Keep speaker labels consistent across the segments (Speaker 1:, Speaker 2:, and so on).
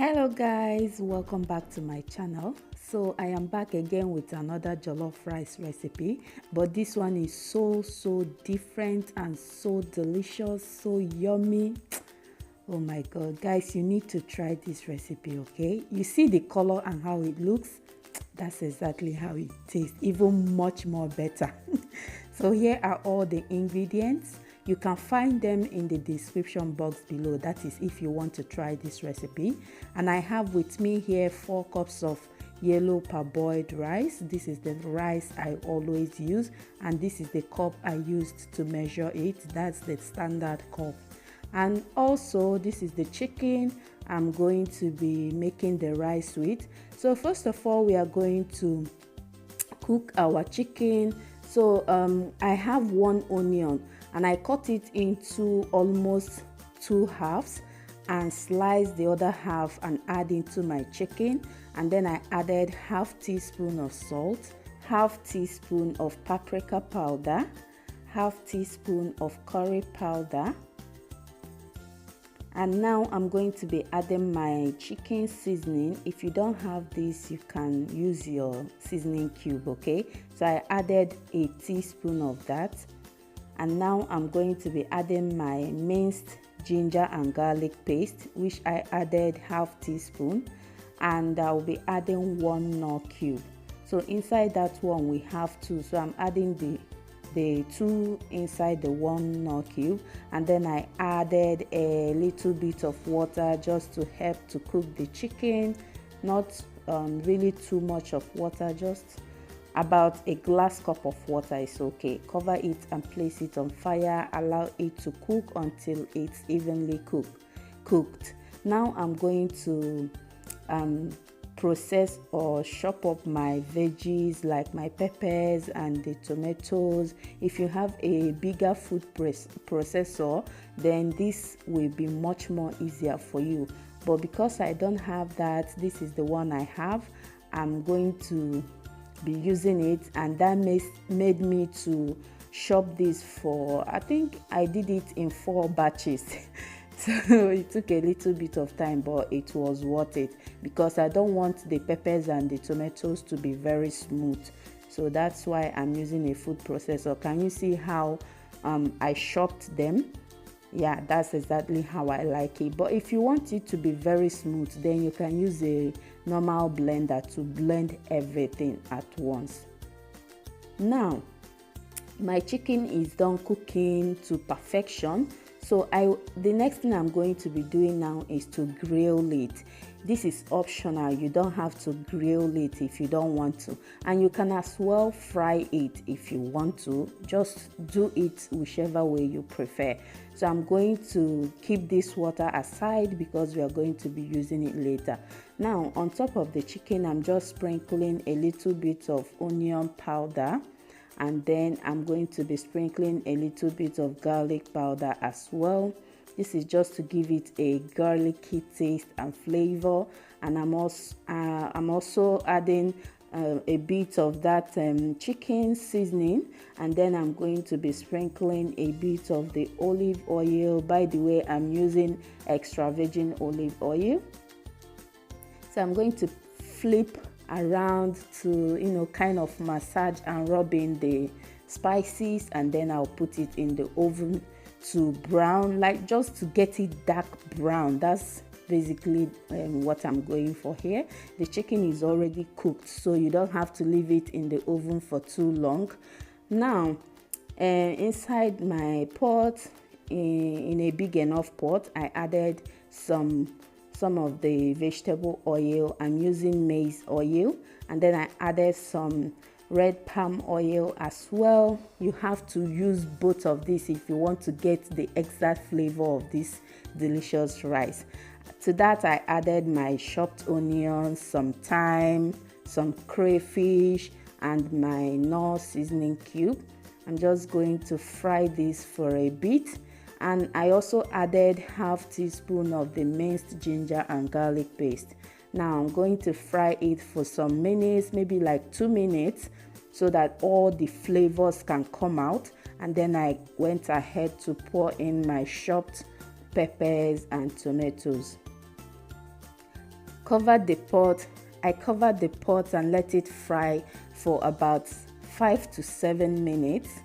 Speaker 1: Hello guys, welcome back to my channel. So I am back again with another jollof rice recipe, but this one is so different and so delicious, so yummy. Oh my god guys, you need to try this recipe. Okay, you see the color and how it looks, that's exactly how it tastes, even much more better. So here are all the ingredients. You can find them in the description box below. That is if you want to try this recipe. And I have with me here 4 cups of yellow parboiled rice. This is the rice I always use, and this is the cup I used to measure it. That's the standard cup. And also this is the chicken I'm going to be making the rice with. So first of all, we are going to cook our chicken. So I have 1 onion and I cut it into almost 2 halves and slice the other half and add into my chicken. And then I added half teaspoon of salt, half teaspoon of paprika powder, half teaspoon of curry powder. And now I'm going to be adding my chicken seasoning. If you don't have this, you can use your seasoning cube, okay? So I added a teaspoon of that. And now I'm going to be adding my minced ginger and garlic paste, which I added half teaspoon, and I'll be adding 1 Knorr cube. So inside that one we have 2, so I'm adding the 2 inside the 1 Knorr cube, and then I added a little bit of water just to help to cook the chicken. Not really too much of water, just about a glass cup of water is okay. Cover it and place it on fire. Allow it to cook until it's evenly cooked. Now I'm going to process or chop up my veggies like my peppers and the tomatoes. If you have a bigger food processor, then this will be much more easier for you. But because I don't have that, this is the one I have. I'm going to be using it, and that made me to chop this for, I think I did it in 4 batches. So it took a little bit of time, but it was worth it because I don't want the peppers and the tomatoes to be very smooth. So that's why I'm using a food processor. Can you see how I chopped them? Yeah, that's exactly how I like it. But if you want it to be very smooth, then you can use a normal blender to blend everything at once. Now my chicken is done cooking to perfection. So the next thing I'm going to be doing now is to grill it. This is optional. You don't have to grill it if you don't want to, and you can as well fry it if you want to. Just do it whichever way you prefer. So I'm going to keep this water aside because we are going to be using it later. Now on top of the chicken, I'm just sprinkling a little bit of onion powder, and then I'm going to be sprinkling a little bit of garlic powder as well. This is just to give it a garlicky taste and flavor. And I'm also adding a bit of that chicken seasoning, and then I'm going to be sprinkling a bit of the olive oil. By the way, I'm using extra virgin olive oil. So I'm going to flip around to kind of massage and rub in the spices, and then I'll put it in the oven to brown, like just to get it dark brown. That's basically what I'm going for here. The chicken is already cooked, so you don't have to leave it in the oven for too long. Now inside my pot, in a big enough pot, I added some of the vegetable oil. I'm using maize oil, and then I added some red palm oil as well. You have to use both of these if you want to get the exact flavor of this delicious rice. To that I added my chopped onions, some thyme, some crayfish, and my Knorr seasoning cube. I'm just going to fry this for a bit. And I also added half teaspoon of the minced ginger and garlic paste. Now I'm going to fry it for some minutes, maybe like 2 minutes, so that all the flavors can come out. And then I went ahead to pour in my chopped peppers and tomatoes. Covered the pot. I covered the pot and let it fry for about 5 to 7 minutes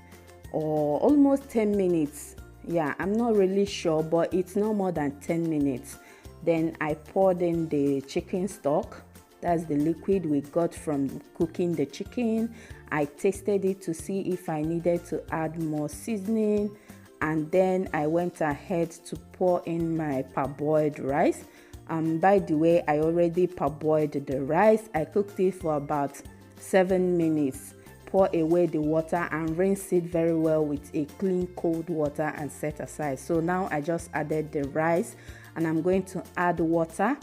Speaker 1: or almost 10 minutes. Yeah, I'm not really sure, but it's no more than 10 minutes. Then I poured in the chicken stock. That's the liquid we got from cooking the chicken. I tasted it to see if I needed to add more seasoning, and then I went ahead to pour in my parboiled rice. By the way, I already parboiled the rice. I cooked it for about 7 minutes. Pour away the water and rinse it very well with a clean cold water and set aside. So now I just added the rice and I'm going to add water,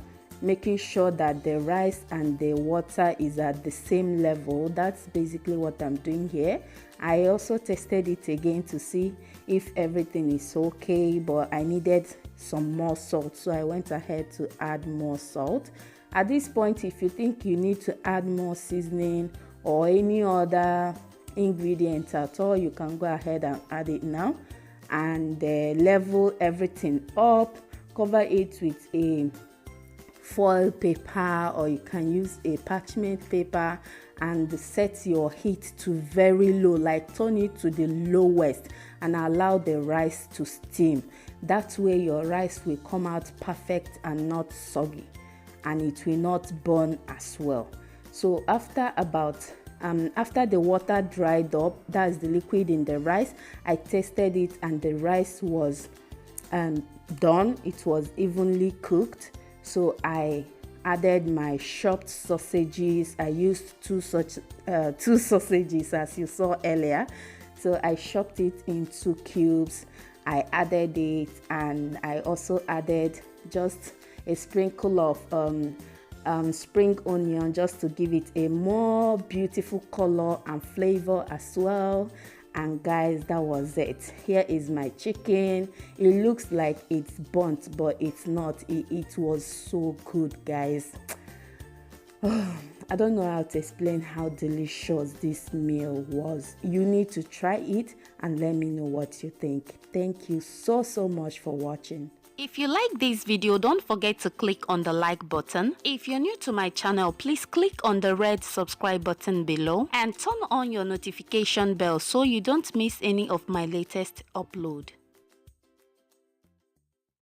Speaker 1: making sure that the rice and the water is at the same level. That's basically what I'm doing here. I also tested it again to see if everything is okay, but I needed some more salt, so I went ahead to add more salt. At this point, if you think you need to add more seasoning or any other ingredient at all, you can go ahead and add it now, and level everything up. Cover it with a foil paper, or you can use a parchment paper, and set your heat to very low, like turn it to the lowest and allow the rice to steam. That way your rice will come out perfect and not soggy, and it will not burn as well. So after the water dried up, that's the liquid in the rice, I tasted it and the rice was done. It was evenly cooked. So I added my chopped sausages. I used two sausages as you saw earlier. So I chopped it into cubes. I added it, and I also added just a sprinkle of spring onion just to give it a more beautiful color and flavor as well. And guys, that was it. Here is my chicken. It looks like it's burnt, but it's not. It was so good, guys. I don't know how to explain how delicious this meal was. You need to try it and let me know what you think. Thank you so much for watching.
Speaker 2: If you like this video, don't forget to click on the like button. If you're new to my channel, please click on the red subscribe button below and turn on your notification bell so you don't miss any of my latest upload.